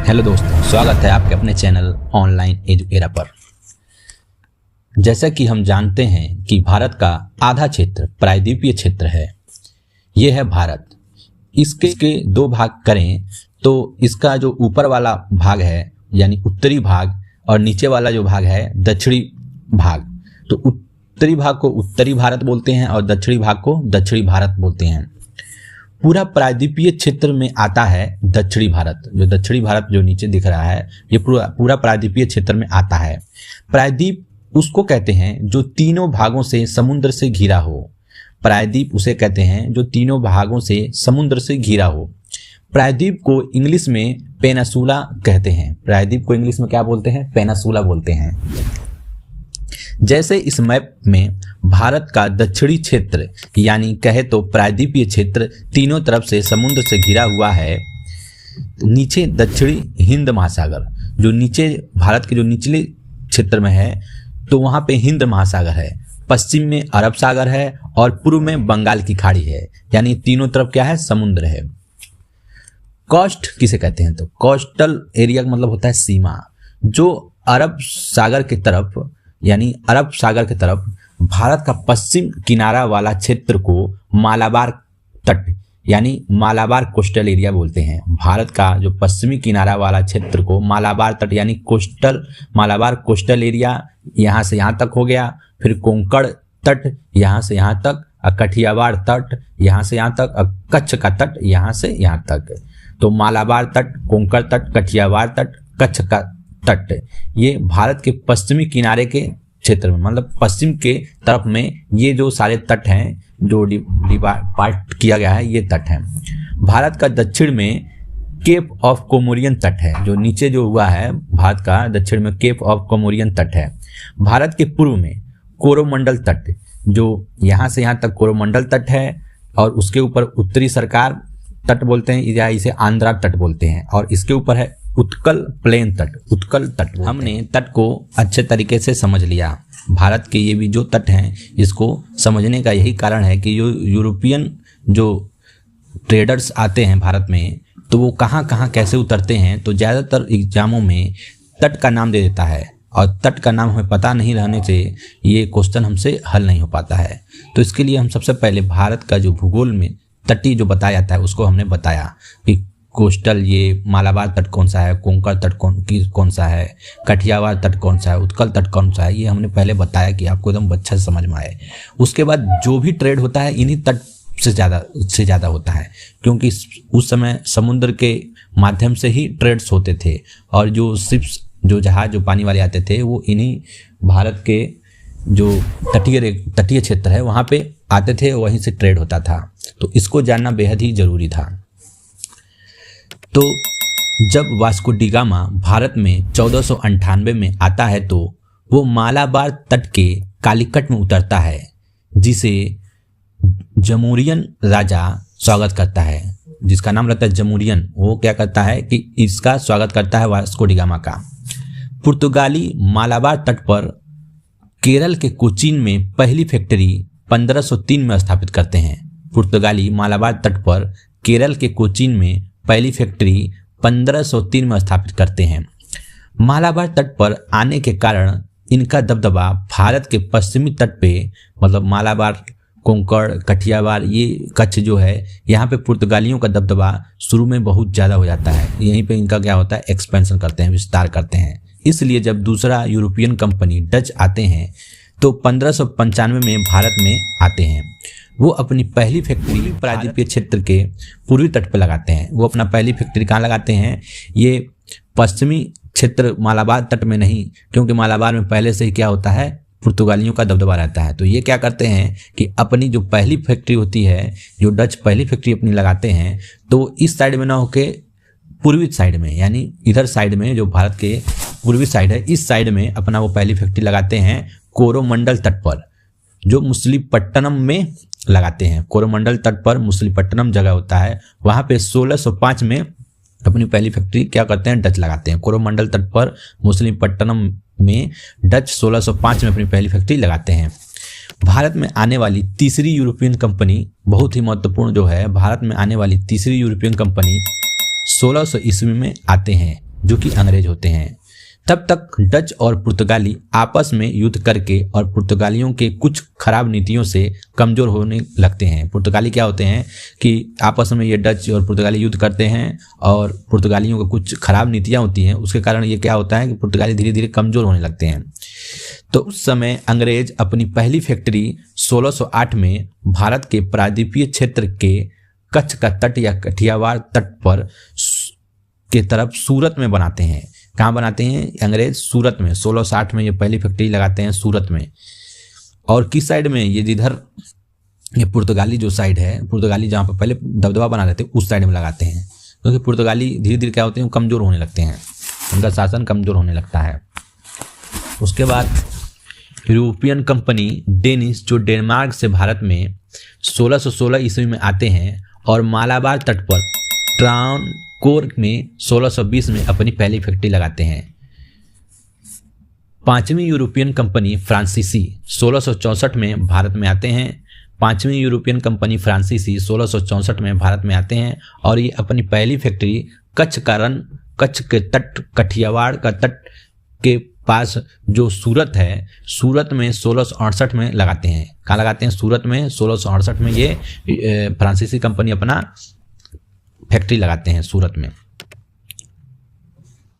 Hello दोस्तों, स्वागत है आपके अपने चैनल ऑनलाइन एजुएरा पर। जैसा कि हम जानते हैं कि भारत का आधा क्षेत्र प्रायद्वीपीय क्षेत्र है। यह है भारत। इसके दो भाग करें तो इसका जो ऊपर वाला भाग है यानी उत्तरी भाग और नीचे वाला जो भाग है दक्षिणी भाग। तो उत्तरी भाग को उत्तरी भारत बोलते हैं और दक्षिणी भाग को दक्षिणी भारत बोलते हैं। पूरा प्रायद्वीपीय क्षेत्र में आता है दक्षिणी भारत। जो दक्षिणी भारत जो नीचे दिख रहा है ये पूरा प्रायद्वीपीय क्षेत्र में आता है। प्रायद्वीप उसको कहते हैं जो तीनों भागों से समुद्र से घिरा हो। प्रायद्वीप उसे कहते हैं जो तीनों भागों से समुद्र से घिरा हो। प्रायद्वीप को इंग्लिश में पेनिनसुला कहते हैं। प्रायद्वीप को इंग्लिश में क्या बोलते हैं? पेनिनसुला बोलते हैं। जैसे इस मैप में भारत का दक्षिणी क्षेत्र यानी कहे तो प्रायद्वीपीय क्षेत्र तीनों तरफ से समुद्र से घिरा हुआ है। नीचे दक्षिणी हिंद महासागर जो नीचे भारत के जो निचले क्षेत्र में है तो वहाँ पे हिंद महासागर है। पश्चिम में अरब सागर है और पूर्व में बंगाल की खाड़ी है। यानी तीनों तरफ क्या है? समुद्र है। कोस्ट किसे कहते हैं? तो कोस्टल एरिया का मतलब होता है सीमा। जो अरब सागर की तरफ यानी अरब सागर की तरफ भारत का पश्चिम किनारा वाला क्षेत्र को मालाबार तट यानी मालाबार कोस्टल एरिया बोलते हैं। भारत का जो पश्चिमी किनारा वाला क्षेत्र को मालाबार तट यानी मालाबार कोस्टल एरिया यहाँ से यहाँ तक हो गया। फिर कोंकण तट यहाँ से यहाँ तक, कठियावाड़ तट यहाँ से यहाँ तक, कच्छ का तट यहाँ से यहाँ तक। तो मालाबार तट, कोंकण तट, कठियावाड़ तट, कच्छ का तट ये भारत के पश्चिमी किनारे के क्षेत्र में मतलब पश्चिम के तरफ में ये जो सारे तट हैं जो पार्ट किया गया है ये तट है। भारत का दक्षिण में केप ऑफ कोमोरियन तट है। जो नीचे जो हुआ है भारत का दक्षिण में केप ऑफ कोमोरियन तट है। भारत के पूर्व में कोरोमंडल तट जो यहाँ से यहाँ तक कोरोमंडल तट है और उसके ऊपर उत्तरी सरकार तट बोलते हैं या इसे आंध्रा तट बोलते हैं। और इसके ऊपर है उत्कल प्लेन तट, उत्कल तट। हमने तट को अच्छे तरीके से समझ लिया। भारत के ये भी जो तट हैं इसको समझने का यही कारण है कि यूरोपियन जो ट्रेडर्स आते हैं भारत में तो वो कहाँ कहाँ कैसे उतरते हैं। तो ज़्यादातर एग्जामों में तट का नाम दे देता है और तट का नाम हमें पता नहीं रहने से ये क्वेश्चन हमसे हल नहीं हो पाता है। तो इसके लिए हम सबसे पहले भारत का जो भूगोल में तटीय जो बताया जाता है उसको हमने बताया कि कोस्टल ये मालाबार तट कौन सा है, कोंकण तट कौन सा है, कठियावाड़ तट कौन सा है, उत्कल तट कौन सा है। ये हमने पहले बताया कि आपको एकदम अच्छा से समझ में आए। उसके बाद जो भी ट्रेड होता है इन्हीं तट से ज़्यादा होता है क्योंकि उस समय समुद्र के माध्यम से ही ट्रेड्स होते थे और जो शिप्स जो जहाज जो पानी वाले आते थे वो इन्हीं भारत के जो तटीय क्षेत्र है वहाँ पे आते थे, वहीं से ट्रेड होता था। तो इसको जानना बेहद ही जरूरी था। तो जब वास्को डी गामा भारत में 1498 में आता है तो वो मालाबार तट के कालीकट में उतरता है जिसे जमूरियन राजा स्वागत करता है, जिसका नाम रहता है जमूरियन। वो क्या करता है कि इसका स्वागत करता है वास्को डी गामा का। पुर्तगाली मालाबार तट पर केरल के कोचीन में पहली फैक्ट्री 1503 में स्थापित करते हैं। पुर्तगाली मालाबार तट पर केरल के कोचीन में पहली फैक्ट्री 1503 में स्थापित करते हैं। मालाबार तट पर आने के कारण इनका दबदबा भारत के पश्चिमी तट पे मतलब मालाबार, कोंकण, कठियावाड़ ये कच्छ जो है यहाँ पे पुर्तगालियों का दबदबा शुरू में बहुत ज़्यादा हो जाता है। यहीं पे इनका क्या होता है? एक्सपेंशन करते हैं, विस्तार करते हैं। इसलिए जब दूसरा यूरोपियन कंपनी डच आते हैं तो 1595 में भारत में आते हैं। वो अपनी पहली फैक्ट्री प्रायद्वीपीय क्षेत्र के पूर्वी तट पर लगाते हैं। वो अपना पहली फैक्ट्री कहाँ लगाते हैं? ये पश्चिमी क्षेत्र मालाबार तट में नहीं, क्योंकि मालाबार में पहले से ही क्या होता है? पुर्तगालियों का दबदबा रहता है। तो ये क्या करते हैं कि अपनी जो पहली फैक्ट्री होती है, जो डच पहली फैक्ट्री अपनी लगाते हैं तो इस साइड में ना होके पूर्वी साइड में यानी इधर साइड में जो भारत के पूर्वी साइड है इस साइड में अपना वो पहली फैक्ट्री लगाते हैं कोरोमंडल तट पर जो मुसलीपट्टनम में लगाते हैं। कोरोमंडल तट पर मुसलीपट्टनम जगह होता है, वहाँ पे 1605 में अपनी पहली फैक्ट्री क्या करते हैं? डच लगाते हैं। कोरोमंडल तट पर मुसलीपट्टनम में डच 1605 में अपनी पहली फैक्ट्री लगाते हैं। भारत में आने वाली तीसरी यूरोपियन कंपनी बहुत ही महत्वपूर्ण जो है, भारत में आने वाली तीसरी यूरोपियन कंपनी 1600 ईस्वी में आते हैं जो कि अंग्रेज होते हैं। तब तक डच और पुर्तगाली आपस में युद्ध करके और पुर्तगालियों के कुछ खराब नीतियों से कमज़ोर होने लगते हैं। पुर्तगाली क्या होते हैं कि आपस में ये डच और पुर्तगाली युद्ध करते हैं और पुर्तगालियों का कुछ खराब नीतियाँ होती हैं, उसके कारण ये क्या होता है कि पुर्तगाली धीरे धीरे कमज़ोर होने लगते हैं। तो उस समय अंग्रेज अपनी पहली फैक्ट्री 1608 में भारत के प्रायद्वीपीय क्षेत्र के कच्छ का तट या कठियावाड़ तट पर के तरफ सूरत में बनाते हैं। कहाँ बनाते हैं अंग्रेज? सूरत में। 1660 में ये पहली फैक्ट्री लगाते हैं सूरत में। और किस साइड में? ये जिधर ये पुर्तगाली जो साइड है, पुर्तगाली जहाँ पर पहले दबदबा बना रहे थे उस साइड में लगाते हैं, क्योंकि पुर्तगाली धीरे धीरे क्या होते हैं, कमज़ोर होने लगते हैं, उनका शासन कमज़ोर होने लगता है। उसके बाद यूरोपियन कंपनी डेनिश जो डेनमार्क से भारत में 1616 ईस्वी में आते हैं और मालाबार तट पर ट्रावनकोर में 1620 में अपनी पहली फैक्ट्री लगाते हैं। पांचवी यूरोपियन कंपनी फ्रांसीसी 1664 में भारत में आते हैं। पांचवी यूरोपियन कंपनी फ्रांसीसी 1664 में भारत में आते हैं और ये अपनी पहली फैक्ट्री कच्छ के तट, कठियावाड़ का तट के पास जो सूरत है, सूरत में 1668 में लगाते हैं। कहाँ लगाते हैं? सूरत में 1668 में ये फ्रांसीसी कंपनी अपना फैक्ट्री लगाते हैं सूरत में।